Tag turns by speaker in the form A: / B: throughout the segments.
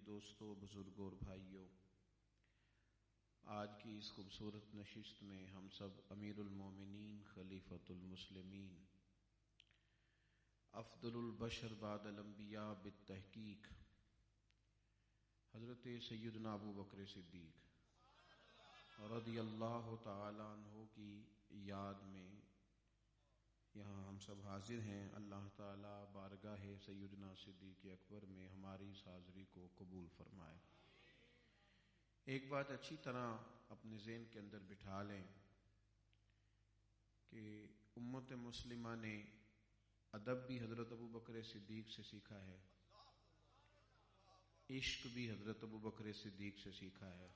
A: دوستوں، بزرگوں اور بھائیوں، آج کی اس خوبصورت نشست میں ہم سب امیر المومنین خلیفۃ المسلمین افضل البشر بعد الانبیاء بالتحقیق حضرت سیدنا ابو بکر صدیق رضی اللہ تعالی عنہ کی یاد میں یہاں ہم سب حاضر ہیں۔ اللہ تعالی بارگاہ سیدنا صدیق اکبر میں ہماری اس حاضری کو قبول فرمائے۔ ایک بات اچھی طرح اپنے ذہن کے اندر بٹھا لیں کہ امت مسلمہ نے ادب بھی حضرت ابو بکر صدیق سے سیکھا ہے، عشق بھی حضرت ابو بکر صدیق سے سیکھا ہے،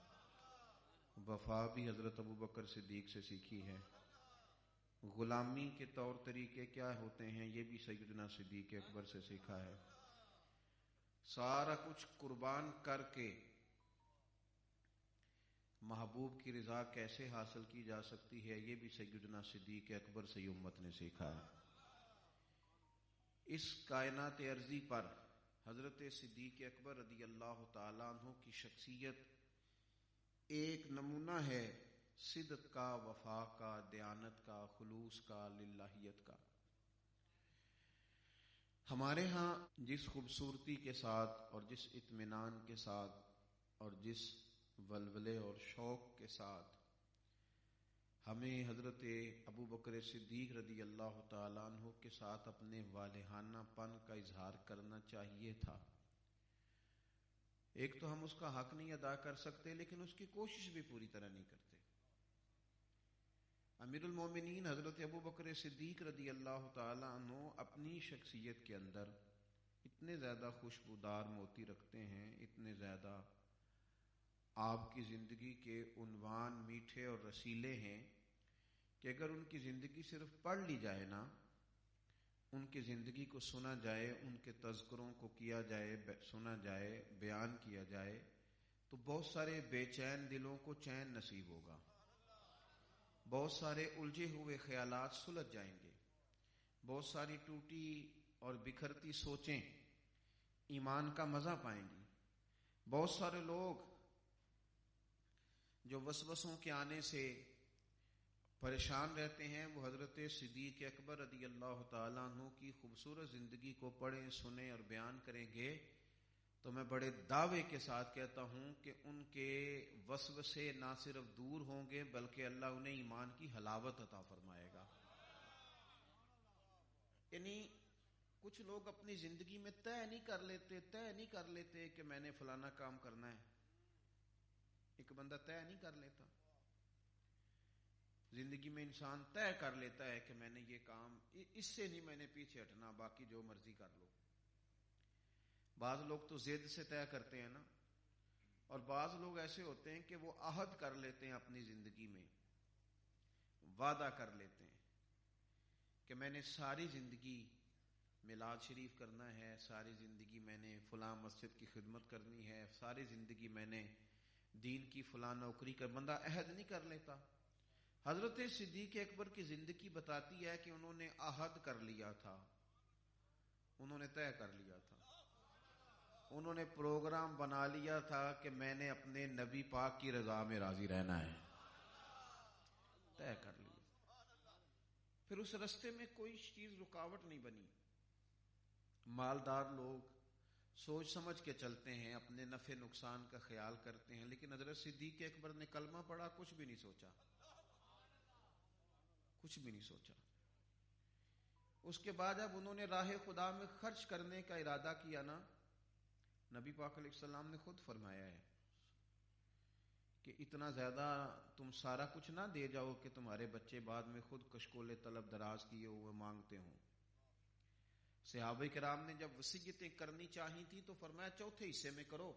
A: وفا بھی حضرت ابو بکر صدیق سے سیکھی ہے، غلامی کے طور طریقے کیا ہوتے ہیں یہ بھی سیدنا صدیق اکبر سے سیکھا ہے، سارا کچھ قربان کر کے محبوب کی رضا کیسے حاصل کی جا سکتی ہے یہ بھی سیدنا صدیق اکبر سے امت نے سیکھا ہے۔ اس کائنات ارضی پر حضرت صدیق اکبر رضی اللہ تعالیٰ عنہ کی شخصیت ایک نمونہ ہے صدق کا، وفا کا، دیانت کا، خلوص کا، للہیت کا۔ ہمارے ہاں جس خوبصورتی کے ساتھ اور جس اطمینان کے ساتھ اور جس ولولے اور شوق کے ساتھ ہمیں حضرت ابو بکر صدیق رضی اللہ تعالیٰ عنہ کے ساتھ اپنے والہانہ پن کا اظہار کرنا چاہیے تھا، ایک تو ہم اس کا حق نہیں ادا کر سکتے لیکن اس کی کوشش بھی پوری طرح نہیں کرتے۔ امیر المومنین حضرت ابو بکر صدیق رضی اللہ تعالیٰ عنہ اپنی شخصیت کے اندر اتنے زیادہ خوشبودار موتی رکھتے ہیں، اتنے زیادہ آپ کی زندگی کے عنوان میٹھے اور رسیلے ہیں کہ اگر ان کی زندگی صرف پڑھ لی جائے نا، ان کی زندگی کو سنا جائے، ان کے تذکروں کو کیا جائے، سنا جائے، بیان کیا جائے تو بہت سارے بے چین دلوں کو چین نصیب ہوگا، بہت سارے الجھے ہوئے خیالات سلجھ جائیں گے، بہت ساری ٹوٹی اور بکھرتی سوچیں ایمان کا مزہ پائیں گی، بہت سارے لوگ جو وسوسوں کے آنے سے پریشان رہتے ہیں وہ حضرت صدیق اکبر رضی اللہ تعالیٰ عنہ کی خوبصورت زندگی کو پڑھیں، سنیں اور بیان کریں گے تو میں بڑے دعوے کے ساتھ کہتا ہوں کہ ان کے وسوسے نہ صرف دور ہوں گے بلکہ اللہ انہیں ایمان کی حلاوت عطا فرمائے گا۔ یعنی کچھ لوگ اپنی زندگی میں طے نہیں کر لیتے کہ میں نے فلانا کام کرنا ہے۔ ایک بندہ طے نہیں کر لیتا، زندگی میں انسان طے کر لیتا ہے کہ میں نے یہ کام، اس سے نہیں میں نے پیچھے ہٹنا، باقی جو مرضی کر لو۔ بعض لوگ تو ضد سے طے کرتے ہیں نا، اور بعض لوگ ایسے ہوتے ہیں کہ وہ عہد کر لیتے ہیں، اپنی زندگی میں وعدہ کر لیتے ہیں کہ میں نے ساری زندگی میلاد شریف کرنا ہے، ساری زندگی میں نے فلاں مسجد کی خدمت کرنی ہے، ساری زندگی میں نے دین کی فلاں نوکری کر، بندہ عہد نہیں کر لیتا۔ حضرت صدیق اکبر کی زندگی بتاتی ہے کہ انہوں نے عہد کر لیا تھا، انہوں نے طے کر لیا تھا، انہوں نے پروگرام بنا لیا تھا کہ میں نے اپنے نبی پاک کی رضا میں راضی رہنا ہے، طے کر لیا۔ پھر اس رستے میں کوئی چیز رکاوٹ نہیں بنی۔ مالدار لوگ سوچ سمجھ کے چلتے ہیں، اپنے نفع نقصان کا خیال کرتے ہیں، لیکن حضرت صدیق اکبر نے کلمہ پڑھا، کچھ بھی نہیں سوچا، کچھ بھی نہیں سوچا۔ اس کے بعد جب انہوں نے راہ خدا میں خرچ کرنے کا ارادہ کیا نا، نبی پاک علیہ السلام نے خود فرمایا ہے کہ اتنا زیادہ تم سارا کچھ نہ دے جاؤ کہ تمہارے بچے بعد میں خود کشکول طلب دراز کیے ہوئے مانگتے ہوں۔ صحابہ کرام نے جب وصیتیں کرنی چاہی تھی تو فرمایا چوتھے حصے میں کرو۔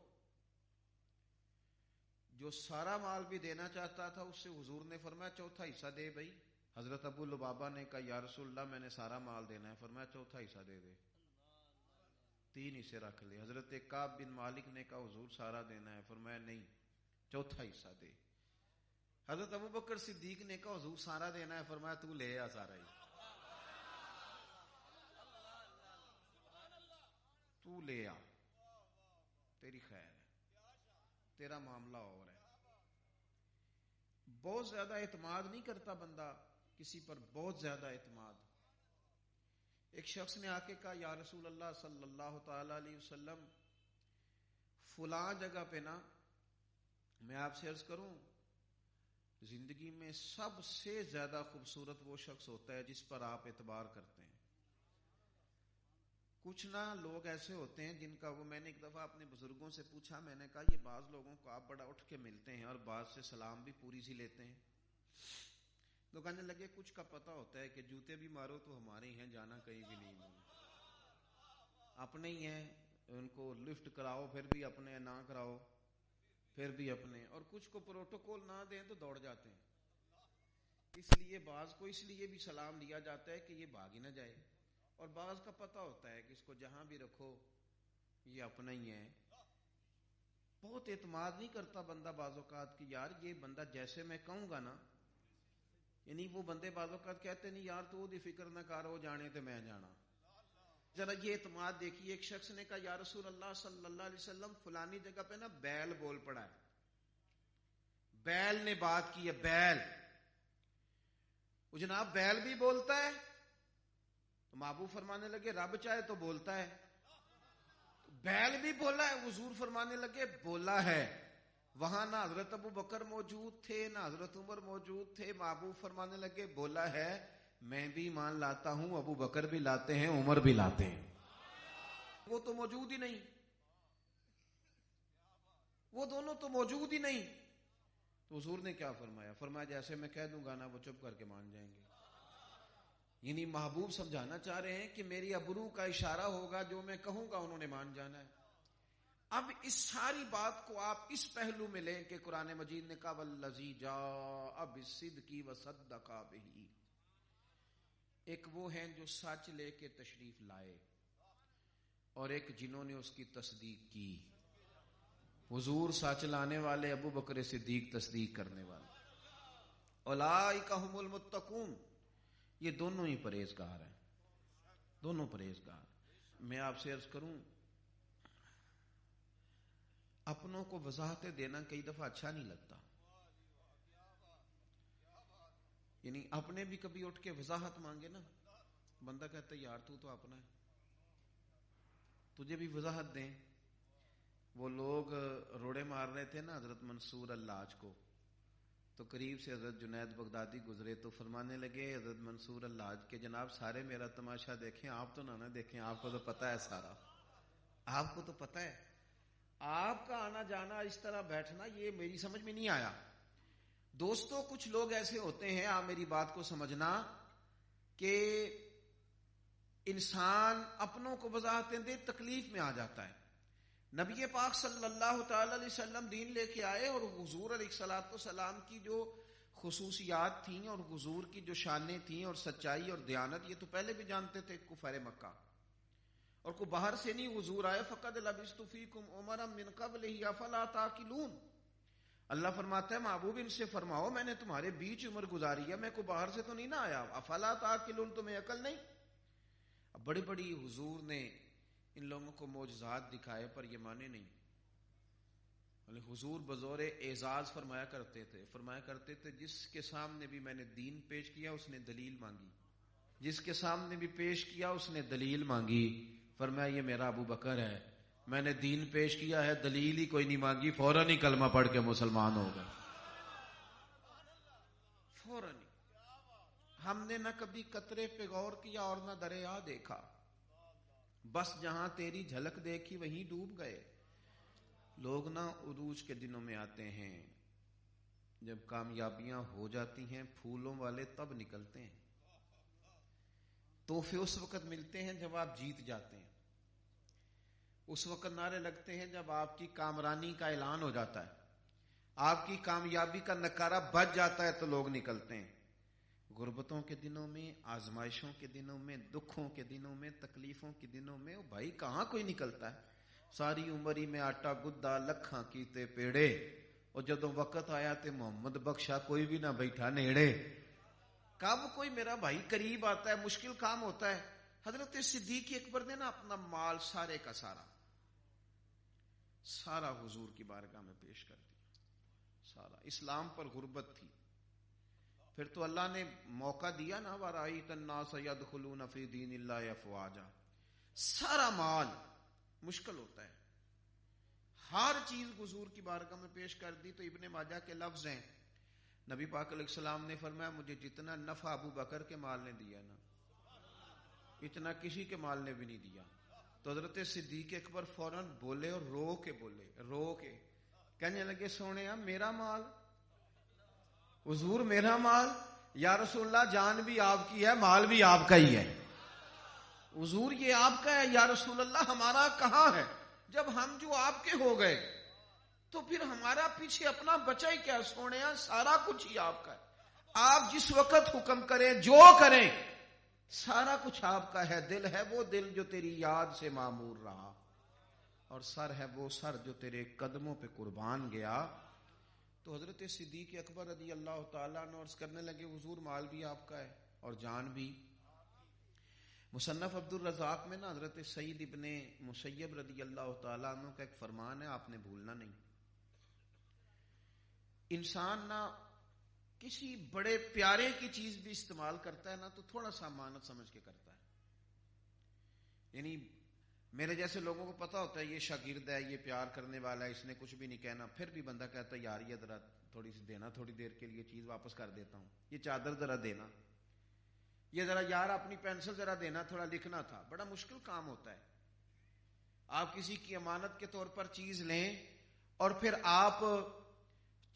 A: جو سارا مال بھی دینا چاہتا تھا اس سے حضور نے فرمایا چوتھا حصہ دے بھائی۔ حضرت ابو لبابہ نے کہا یا رسول اللہ میں نے سارا مال دینا ہے، فرمایا چوتھا حصہ دے دے، 3 حصے رکھ لے۔ حضرت کعب بن مالک نے کہا حضور سارا دینا ہے، فرمایا نہیں چوتھا حصہ دے۔ حضرت ابو بکر صدیق نے کہا حضور سارا دینا ہے، فرمایا تو لے آ سارا ہی، تو لے آ، تیری خیر ہے۔ تیرا معاملہ اور ہے. بہت زیادہ اعتماد نہیں کرتا بندہ کسی پر، بہت زیادہ اعتماد. ایک شخص نے آ کے کہا یا رسول اللہ صلی اللہ تعالی علیہ وسلم، فلاں جگہ پہ نا میں آپ سے عرض کروں، زندگی میں سب سے زیادہ خوبصورت وہ شخص ہوتا ہے جس پر آپ اعتبار کرتے ہیں. کچھ نا لوگ ایسے ہوتے ہیں جن کا وہ، میں نے ایک دفعہ اپنے بزرگوں سے پوچھا، میں نے کہا یہ بعض لوگوں کو آپ بڑا اٹھ کے ملتے ہیں اور بعض سے سلام بھی پوری سی لیتے ہیں. تو کہنے لگے کچھ کا پتہ ہوتا ہے کہ جوتے بھی مارو تو ہمارے ہی ہیں، جانا کہیں بھی نہیں، اپنے ہی ہیں، ان کو لفٹ کراؤ پھر بھی اپنے، نہ کراؤ پھر بھی اپنے. اور کچھ کو پروٹوکول نہ دیں تو دوڑ جاتے ہیں. اس لیے بعض کو اس لیے بھی سلام لیا جاتا ہے کہ یہ بھاگ ہی نہ جائے، اور بعض کا پتہ ہوتا ہے کہ اس کو جہاں بھی رکھو یہ اپنا ہی ہے. بہت اعتماد نہیں کرتا بندہ بعض اوقات کہ یار یہ بندہ جیسے میں کہوں گا نا، یعنی وہ بندے بعض اوقات کہتے نہیں یار تو دی فکر نہ کر، ہو جانے تے میں جانا. ذرا یہ اعتماد دیکھیے. ایک شخص نے کہا یا رسول اللہ صلی اللہ علیہ وسلم، فلانی جگہ پہ نا بیل بول پڑا ہے، بیل نے بات کی ہے، بیل. وہ جناب بیل بھی بولتا ہے؟ تو محبوب فرمانے لگے رب چاہے تو بولتا ہے. بیل بھی بولا ہے؟ حضور فرمانے لگے بولا ہے. وہاں نہ حضرت ابو بکر موجود تھے نہ حضرت عمر موجود تھے. محبوب فرمانے لگے بولا ہے، میں بھی ایمان لاتا ہوں، ابو بکر بھی لاتے ہیں، عمر بھی لاتے ہیں. وہ تو موجود ہی نہیں، وہ دونوں تو موجود ہی نہیں. تو حضور نے کیا فرمایا؟ فرمایا جیسے میں کہہ دوں گا نا وہ چپ کر کے مان جائیں گے. یعنی محبوب سمجھانا چاہ رہے ہیں کہ میری ابرو کا اشارہ ہوگا، جو میں کہوں گا انہوں نے مان جانا ہے. اب اس ساری بات کو آپ اس پہلو میں لیں کہ قرآن مجید نے کہا والذی جاء بالصدق وصدق بہ. ایک وہ ہیں جو سچ لے کے تشریف لائے، اور ایک جنہوں نے اس کی تصدیق کی. حضور سچ لانے والے، ابو بکر صدیق تصدیق کرنے والے. اولئک ھم المتقون، یہ دونوں ہی پرہیزگار ہیں، دونوں پرہیزگار. میں آپ سے عرض کروں، اپنوں کو وضاحتیں دینا کئی دفعہ اچھا نہیں لگتا. یعنی اپنے بھی کبھی اٹھ کے وضاحت مانگے نا، بندہ کہتا ہے یار تو اپنا ہے، تجھے بھی وضاحت دیں. وہ لوگ روڑے مار رہے تھے نا حضرت منصور اللاج کو، تو قریب سے حضرت جنید بغدادی گزرے تو فرمانے لگے حضرت منصور اللاج کے جناب سارے میرا تماشا دیکھیں، آپ تو نہ دیکھیں، آپ کو تو پتہ ہے سارا، آپ کو تو پتہ ہے. آپ کا آنا جانا اس طرح بیٹھنا یہ میری سمجھ میں نہیں آیا. دوستو کچھ لوگ ایسے ہوتے ہیں، آپ میری بات کو سمجھنا، کہ انسان اپنوں کو وضاحتیں دے تکلیف میں آ جاتا ہے. نبی پاک صلی اللہ تعالی علیہ وسلم دین لے کے آئے، اور حضور علیہ الصلوۃ والسلام کی جو خصوصیات تھیں اور حضور کی جو شانیں تھیں اور سچائی اور دیانت، یہ تو پہلے بھی جانتے تھے کفار مکہ. اور کو باہر سے نہیں، حضور آئے فقد لبثت فیکم عمرا من قبلہ افلا تعقلون. اللہ فرماتا ہے محبوب ان سے فرماؤ میں نے تمہارے بیچ عمر گزاری ہے، میں کو باہر سے تو نہیں نہ آیا. افلا تعقلون، تمہیں عقل نہیں؟ اب بڑی بڑی حضور نے ان لوگوں کو معجزات دکھائے پر یہ مانے نہیں. حضور بزور اعزاز فرمایا کرتے تھے جس کے سامنے بھی میں نے دین پیش کیا اس نے دلیل مانگی، جس کے سامنے بھی پیش کیا اس نے دلیل مانگی. فرمایا یہ میرا ابو بکر ہے، میں نے دین پیش کیا ہے، دلیل ہی کوئی نہیں مانگی، فوراً ہی کلمہ پڑھ کے مسلمان ہو گئے، فوراً ہی. ہم نے نہ کبھی قطرے پہ غور کیا اور نہ دریا دیکھا، بس جہاں تیری جھلک دیکھی وہیں ڈوب گئے. لوگ نہ عروج کے دنوں میں آتے ہیں، جب کامیابیاں ہو جاتی ہیں پھولوں والے تب نکلتے ہیں. تحفے اس وقت ملتے ہیں جب آپ جیت جاتے ہیں، اس وقت نعرے لگتے ہیں جب آپ کی کامرانی کا اعلان ہو جاتا ہے، آپ کی کامیابی کا نکارہ بج جاتا ہے تو لوگ نکلتے ہیں. غربتوں کے دنوں میں، آزمائشوں کے دنوں میں، دکھوں کے دنوں میں، تکلیفوں کے دنوں میں بھائی کہاں کوئی نکلتا ہے. ساری عمری میں آٹا گدا لکھاں کیتے پیڑے، اور جدوں وقت آیا تے محمد بخشا کوئی بھی نہ بیٹھا نیڑے. کب کوئی میرا بھائی قریب آتا ہے، مشکل کام ہوتا ہے. حضرت صدیق اکبر نے نا اپنا مال سارے کا سارا سارا حضور کی بارگاہ میں پیش کر دیا. سارا اسلام پر غربت تھی. پھر تو اللہ نے موقع دیا نا، وَرَأَيْتَ النَّاسَ يَدْخُلُونَ فِي دِينِ اللَّهِ أَفْوَاجًا. سارا مال مشکل ہوتا ہے، ہر چیز حضور کی بارگاہ میں پیش کر دی. تو ابن ماجہ کے لفظ ہیں، نبی پاک علیہ السلام نے فرمایا مجھے جتنا نفع ابو بکر کے مال نے دیا نا، اتنا کسی کے مال نے بھی نہیں دیا. تو حضرت صدیق اکبر فوراً بولے اور رو کے کہنے لگے سونے میرا مال، حضور میرا مال، یا رسول اللہ جان بھی آپ کی ہے، مال بھی آپ کا ہی ہے. حضور یہ آپ کا ہے یا رسول اللہ ہمارا کہاں ہے؟ جب ہم جو آپ کے ہو گئے تو پھر ہمارا پیچھے اپنا بچا ہی کیا؟ سونے سارا کچھ ہی آپ کا ہے. آپ جس وقت حکم کریں، جو کریں، سارا کچھ آپ کا ہے. دل ہے وہ دل جو تیری یاد سے معمور رہا، اور سر ہے وہ سر جو تیرے قدموں پہ قربان گیا. تو حضرت صدیق اکبر رضی اللہ تعالیٰ عنہ عرض کرنے لگے حضور مال بھی آپ کا ہے اور جان بھی. مصنف عبد الرزاق میں نا حضرت سعید ابن مسیب رضی اللہ تعالیٰ عنہ کا ایک فرمان ہے، آپ نے بھولنا نہیں. انسان نا کسی بڑے پیارے کی چیز بھی استعمال کرتا ہے نا تو تھوڑا سا امانت سمجھ کے کرتا ہے. یعنی میرے جیسے لوگوں کو پتا ہوتا ہے یہ شاگرد ہے، یہ پیار کرنے والا ہے، اس نے کچھ بھی نہیں کہنا، پھر بھی بندہ کہتا ہے یار یہ ذرا تھوڑی سی دینا، تھوڑی دیر کے لیے چیز واپس کر دیتا ہوں، یہ چادر ذرا دینا، یہ ذرا یار اپنی پینسل ذرا دینا، تھوڑا لکھنا تھا. بڑا مشکل کام ہوتا ہے. آپ کسی کی امانت کے طور پر چیز لیں اور پھر آپ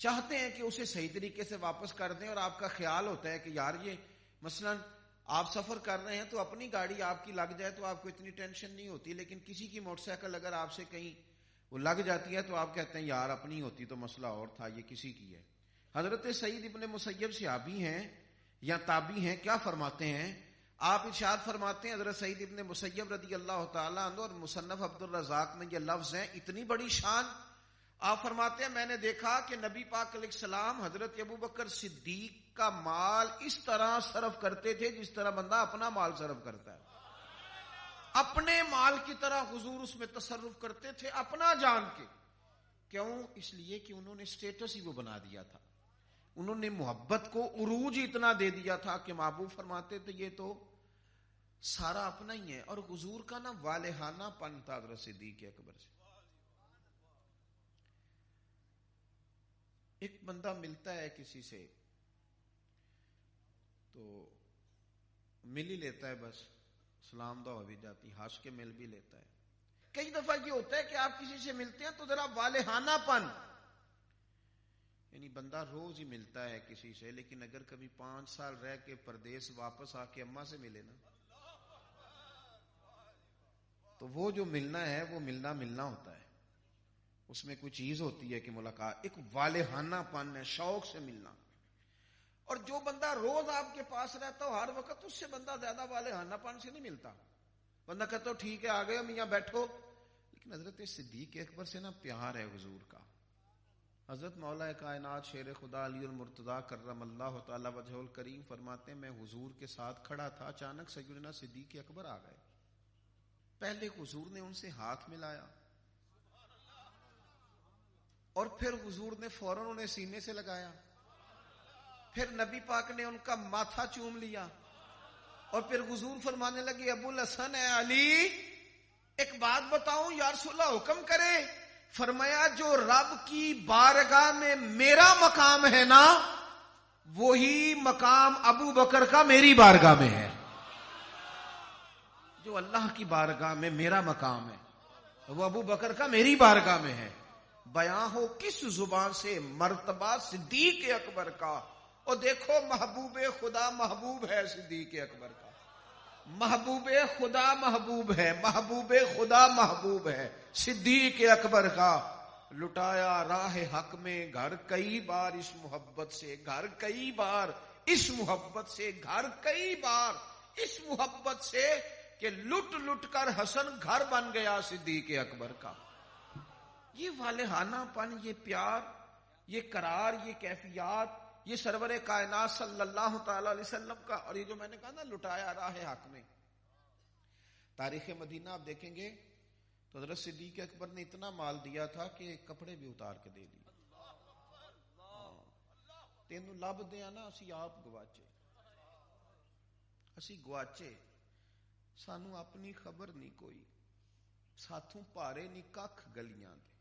A: چاہتے ہیں کہ اسے صحیح طریقے سے واپس کر دیں، اور آپ کا خیال ہوتا ہے کہ یار یہ مثلا آپ سفر کر رہے ہیں تو اپنی گاڑی آپ کی لگ جائے تو آپ کو اتنی ٹینشن نہیں ہوتی، لیکن کسی کی موٹر سائیکل اگر آپ سے کہیں وہ لگ جاتی ہے تو آپ کہتے ہیں یار اپنی ہوتی تو مسئلہ اور تھا، یہ کسی کی ہے. حضرت سعید ابن مسیب صحابی ہیں یا تابعی ہیں، کیا فرماتے ہیں؟ آپ ارشاد فرماتے ہیں حضرت سعید ابن مسیب رضی اللہ تعالیٰ عنہ، اور مصنف عبد الرزاق میں یہ لفظ ہیں، اتنی بڑی شان. آپ فرماتے ہیں میں نے دیکھا کہ نبی پاک علیہ السلام حضرت ابو بکر صدیق کا مال اس طرح صرف کرتے تھے جس طرح بندہ اپنا مال صرف کرتا ہے. اپنے مال کی طرح حضور اس میں تصرف کرتے تھے، اپنا جان کے. کیوں؟ اس لیے کہ انہوں نے سٹیٹس ہی وہ بنا دیا تھا، انہوں نے محبت کو عروج اتنا دے دیا تھا کہ محبوب فرماتے تھے یہ تو سارا اپنا ہی ہے. اور حضور کا نا والہانہ پن تھا حضرت صدیق اکبر سے. ایک بندہ ملتا ہے کسی سے تو مل ہی لیتا ہے، بس سلام دعا بھی جاتی، ہنس کے مل بھی لیتا ہے. کئی دفعہ یہ ہوتا ہے کہ آپ کسی سے ملتے ہیں تو ذرا والہانہ پن، یعنی بندہ روز ہی ملتا ہے کسی سے، لیکن اگر کبھی 5 سال رہ کے پردیس واپس آ کے اماں سے ملے نا تو وہ جو ملنا ہے وہ ملنا ہوتا ہے. اس میں کوئی چیز ہوتی ہے کہ ملاقات، ایک والہانہ پن ہے، شوق سے ملنا. اور جو بندہ روز آپ کے پاس رہتا ہو ہر وقت، اس سے بندہ زیادہ والہانہ پن سے نہیں ملتا. بندہ کہتا ہو ٹھیک ہے آ گئے میاں بیٹھو. لیکن حضرت صدیق اکبر سے نا پیار ہے حضور کا. حضرت مولا کائنات شیر خدا علی المرتضیٰ کرم اللہ تعالی وجہہ الکریم فرماتے ہیں میں حضور کے ساتھ کھڑا تھا، اچانک سیدنا صدیق اکبر آ گئے. پہلے حضور نے ان سے ہاتھ ملایا اور پھر حضور نے فوراً انہیں سینے سے لگایا. پھر نبی پاک نے ان کا ماتھا چوم لیا اور پھر حضور فرمانے لگے ابو الحسن ہے علی، ایک بات بتاؤں یا رسول اللہ حکم کرے. فرمایا جو رب کی بارگاہ میں میرا مقام ہے نا، وہی مقام ابو بکر کا میری بارگاہ میں ہے. جو اللہ کی بارگاہ میں میرا مقام ہے وہ ابو بکر کا میری بارگاہ میں ہے. بیان ہو کس زبان سے مرتبہ صدیق اکبر کا. اور دیکھو محبوب خدا محبوب ہے صدیق اکبر کا، محبوب خدا محبوب ہے، محبوب خدا محبوب ہے صدیق اکبر کا. لٹایا راہ حق میں گھر کئی بار اس محبت سے، گھر کئی بار اس محبت سے، گھر کئی بار اس محبت سے کہ لٹ لٹ کر حسن گھر بن گیا صدیق اکبر کا. یہ والہانہ پن، یہ پیار، یہ قرار، یہ کیفیات، یہ سرور کائنات صلی اللہ تعالی علیہ وسلم کا. اور یہ جو میں نے کہا نا لٹایا راہ حق میں، تاریخ مدینہ آپ دیکھیں گے تو حضرت صدیق اکبر نے اتنا مال دیا تھا کہ کپڑے بھی اتار کے دے دیے. تینوں لب دیا نا اسی آپ گواچے سانو اپنی خبر نہیں کوئی, ساتھوں پارے نہیں کھ گلیاں دے,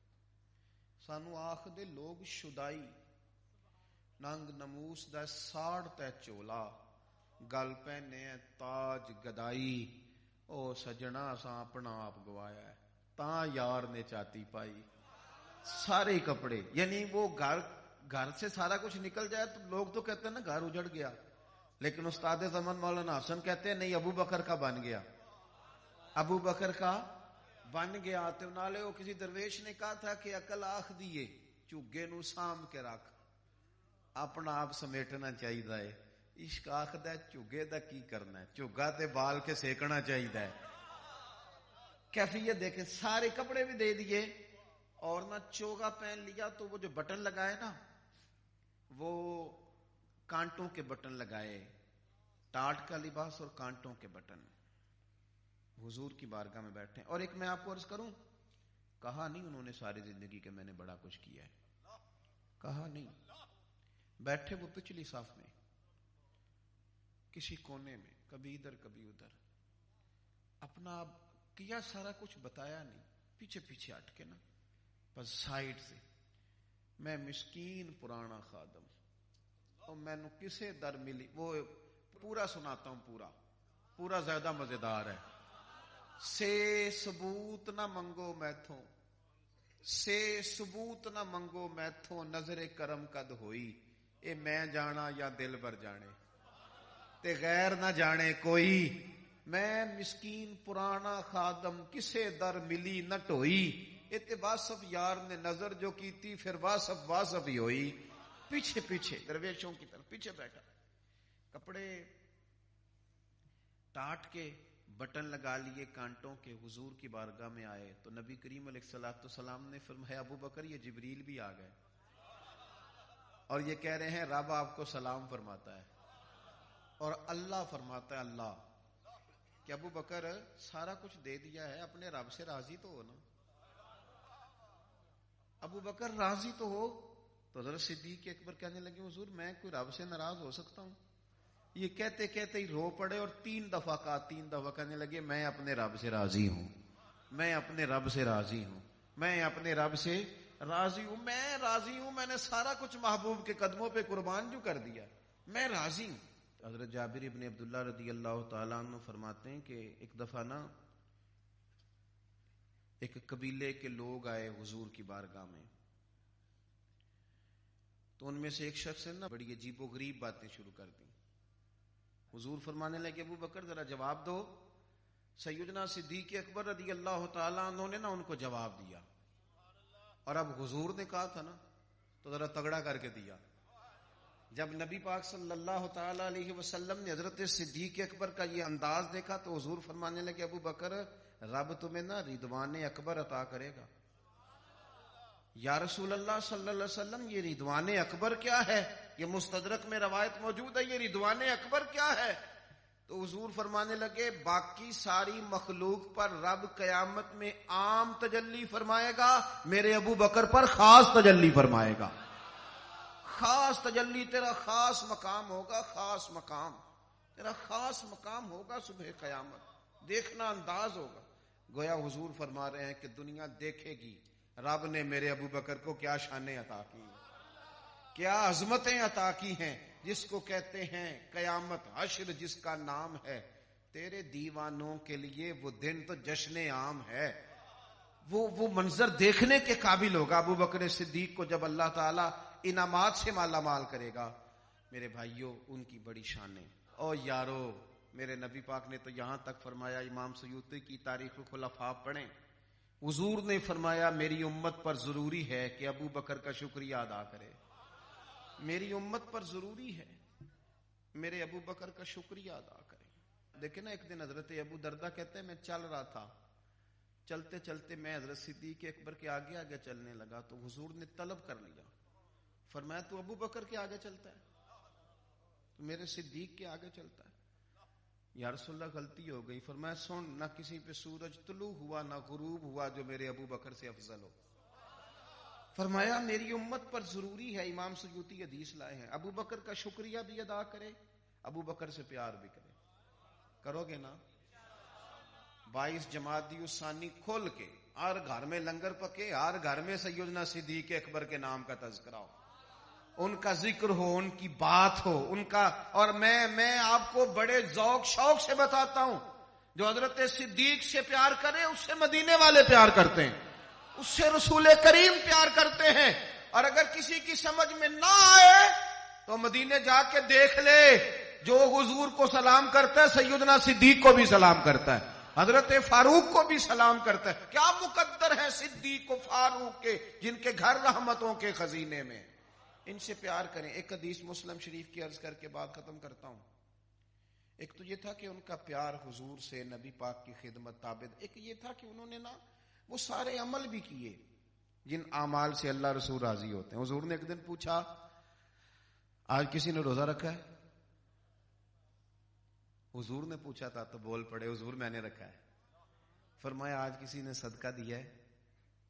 A: سانو آخ دے لوگ شدائی, ننگ نموس دا ساڑ تے چولا, گل پہنے تاج گدائی, او سجنا اساں اپنا آپ گوایا ہے, تاں یار نے چاتی پائی. سارے کپڑے, یعنی وہ گھر سے سارا کچھ نکل جائے تو لوگ تو کہتے ہیں نا گھر اجڑ گیا, لیکن استاد زمان مولانا حسن کہتے ہیں نہیں, ابو بکر کا بن گیا, ابو بکر کا بن گیا. تو نالے وہ کسی درویش نے کہا تھا کہ عقل آخ دیے چوگے نو سام کے رکھ, اپنا آپ سمیٹنا چاہیے. عشق آخد ہے چوگے دا کی کرنا ہے, چوگا تے بال کے سیکنا چاہیے. کیفیت دیکھیں, سارے کپڑے بھی دے دیے اور نہ چوگا پہن لیا, تو وہ جو بٹن لگائے نا وہ کانٹوں کے بٹن لگائے, ٹاٹ کا لباس اور کانٹوں کے بٹن, حضور کی بارگاہ میں بیٹھے. اور ایک میں آپ کو عرض کروں, کہا نہیں انہوں نے ساری زندگی کہ میں نے بڑا کچھ کیا ہے, کہا نہیں. بیٹھے وہ پچھلی صف میں کسی کونے میں, کبھی ادھر کبھی ادھر, اپنا کیا سارا کچھ بتایا نہیں, پیچھے پیچھے ہٹ کے نا بس سائڈ سے, میں مسکین پرانا خادم اور میں نو کسے در ملی. وہ پورا سناتا ہوں, پورا زیادہ مزیدار ہے. سے ثبوت نہ منگو میتھوں, سے ثبوت نہ منگو میتھوں, نظر کرم قد ہوئی, اے میں جانا یا دل بر جانے, تے غیر نہ جانے کوئی. میں مسکین پرانا خادم کسے در ملی نہ ٹوئی, اتے واصف یار نے نظر جو کی تھی, پھر واصف ہی ہوئی. پیچھے پیچھے درویشوں کی طرف پیچھے بیٹھا, کپڑے ٹاٹ کے بٹن لگا لیے کانٹوں کے, حضور کی بارگاہ میں آئے تو نبی کریم علیہ الصلوۃ والسلام نے فرمایا ابو بکر یہ جبریل بھی آ گئے, اور یہ کہہ رہے ہیں رب آپ کو سلام فرماتا ہے, اور اللہ فرماتا ہے اللہ کہ ابو بکر سارا کچھ دے دیا ہے, اپنے رب سے راضی تو ہو نا, ابو بکر راضی تو ہو. تو حضرت صدیق اکبر کہنے لگے حضور میں کوئی رب سے ناراض ہو سکتا ہوں؟ یہ کہتے کہتے ہی رو پڑے اور 3 دفعہ کہنے لگے میں اپنے رب سے راضی ہوں, میں اپنے رب سے راضی ہوں, میں اپنے رب سے راضی ہوں, میں راضی ہوں, میں نے سارا کچھ محبوب کے قدموں پہ قربان جو کر دیا, میں راضی ہوں. حضرت جابر ابن عبداللہ رضی اللہ تعالیٰ عنہ فرماتے ہیں کہ ایک دفعہ نا ایک قبیلے کے لوگ آئے حضور کی بارگاہ میں, تو ان میں سے ایک شخص نے نا بڑی عجیب و غریب باتیں شروع کر دی. حضور فرمانے لگے ابو بکر ذرا جواب دو. سیدنا صدیق اکبر رضی اللہ تعالیٰ عنہ نے نا ان کو جواب دیا, اور اب حضور نے کہا تھا نا تو ذرا تگڑا کر کے دیا. جب نبی پاک صلی اللہ تعالیٰ علیہ وسلم نے حضرت صدیق اکبر کا یہ انداز دیکھا تو حضور فرمانے لگے ابو بکر رب تمہیں نا رضوان اکبر عطا کرے گا. یا رسول اللہ صلی اللہ علیہ وسلم یہ رضوان اکبر کیا ہے؟ یہ مستدرک میں روایت موجود ہے, یہ رضوان اکبر کیا ہے؟ تو حضور فرمانے لگے باقی ساری مخلوق پر رب قیامت میں عام تجلی فرمائے گا, میرے ابو بکر پر خاص تجلی فرمائے گا. خاص تجلی, تیرا خاص مقام ہوگا, خاص مقام تیرا خاص مقام ہوگا صبح قیامت, دیکھنا انداز ہوگا. گویا حضور فرما رہے ہیں کہ دنیا دیکھے گی رب نے میرے ابو بکر کو کیا شانیں عطا کی, کیا عظمتیں عطا کی ہیں, جس کو کہتے ہیں قیامت حشر جس کا نام ہے. تیرے دیوانوں کے لیے وہ دن تو جشن عام ہے, وہ منظر دیکھنے کے قابل ہوگا. ابو بکر صدیق کو جب اللہ تعالیٰ انعامات سے مالا مال کرے گا, میرے بھائیوں ان کی بڑی شانیں. او یارو, میرے نبی پاک نے تو یہاں تک فرمایا, امام سیوطی کی تاریخ الخلفاء پڑھیں, حضور نے فرمایا میری امت پر ضروری ہے کہ ابو بکر کا شکریہ ادا کرے, میری امت پر ضروری ہے میرے ابو بکر کا شکریہ ادا کرے. دیکھیں نا ایک دن حضرت ابو دردہ کہتے ہیں میں چل رہا تھا, چلتے چلتے میں حضرت صدیق اکبر کے آگے آگے چلنے لگا تو حضور نے طلب کر لیا, فرمایا تو ابو بکر کے آگے چلتا ہے, تو میرے صدیق کے آگے چلتا ہے. یا رسول اللہ غلطی ہو گئی. فرمایا سن، نہ کسی پہ سورج طلوع ہوا نہ غروب ہوا جو میرے ابو بکر سے افضل ہو. فرمایا میری امت پر ضروری ہے، امام سیوطی حدیث لائے ہیں، ابو بکر کا شکریہ بھی ادا کرے، ابو بکر سے پیار بھی کرے. کرو گے نا؟ 22 جمادی الثانی کھول کے ہر گھر میں لنگر پکے، ہر گھر میں سیدنا صدیق اکبر کے نام کا تذکرہ ہو، ان کا ذکر ہو، ان کی بات ہو، ان کا. اور میں آپ کو بڑے ذوق شوق سے بتاتا ہوں، جو حضرت صدیق سے پیار کرے اس سے مدینے والے پیار کرتے ہیں، اس سے رسول کریم پیار کرتے ہیں. اور اگر کسی کی سمجھ میں نہ آئے تو مدینے جا کے دیکھ لے، جو حضور کو سلام کرتا ہے سیدنا صدیق کو بھی سلام کرتا ہے، حضرت فاروق کو بھی سلام کرتا ہے. کیا مقدر ہے صدیق و فاروق کے، جن کے گھر رحمتوں کے خزینے میں. ان سے پیار کریں. ایک حدیث مسلم شریف کی عرض کر کے بات ختم کرتا ہوں. ایک تو یہ تھا کہ ان کا پیار حضور سے، نبی پاک کی خدمت تابع. ایک یہ تھا کہ انہوں نے نا وہ سارے عمل بھی کیے جن اعمال سے اللہ رسول راضی ہوتے ہیں. حضور نے ایک دن پوچھا آج کسی نے روزہ رکھا ہے؟ حضور نے پوچھا تھا تو بول پڑے حضور میں نے رکھا ہے. فرمایا آج کسی نے صدقہ دیا ہے؟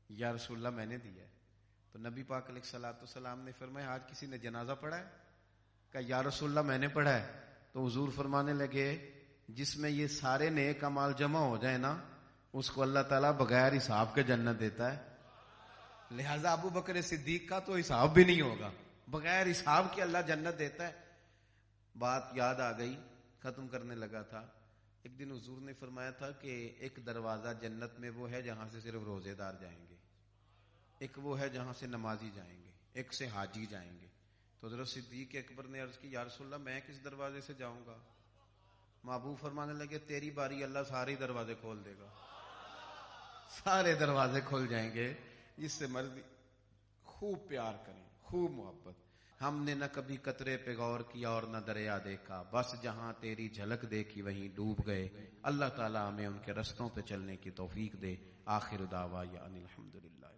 A: یا رسول اللہ میں نے دیا ہے. تو نبی پاک علیہ الصلوۃ والسلام نے فرمایا آج کسی نے جنازہ پڑھا ہے؟ کہا یا رسول اللہ میں نے پڑھا ہے. تو حضور فرمانے لگے جس میں یہ سارے نیک اعمال جمع ہو جائے نا اس کو اللہ تعالیٰ بغیر حساب کے جنت دیتا ہے. لہذا ابو بکر صدیق کا تو حساب بھی نہیں ہوگا، بغیر حساب کے اللہ جنت دیتا ہے. بات یاد آ گئی، ختم کرنے لگا تھا. ایک دن حضور نے فرمایا تھا کہ ایک دروازہ جنت میں وہ ہے جہاں سے صرف روزے دار جائیں گے، ایک وہ ہے جہاں سے نمازی جائیں گے، ایک سے حاجی جائیں گے. تو حضرت صدیق اکبر نے عرض کی یا رسول اللہ میں کس دروازے سے جاؤں گا؟ محبوب فرمانے لگے تیری باری اللہ سارے دروازے کھول دے گا، سارے دروازے کھول جائیں گے جس سے مرضی. خوب پیار کریں، خوب محبت. ہم نے نہ کبھی قطرے پہ غور کیا اور نہ دریا دیکھا، بس جہاں تیری جھلک دیکھی وہیں ڈوب گئے. اللہ تعالیٰ ہمیں ان کے رستوں پہ چلنے کی توفیق دے. آخر دعوانا الحمدللہ.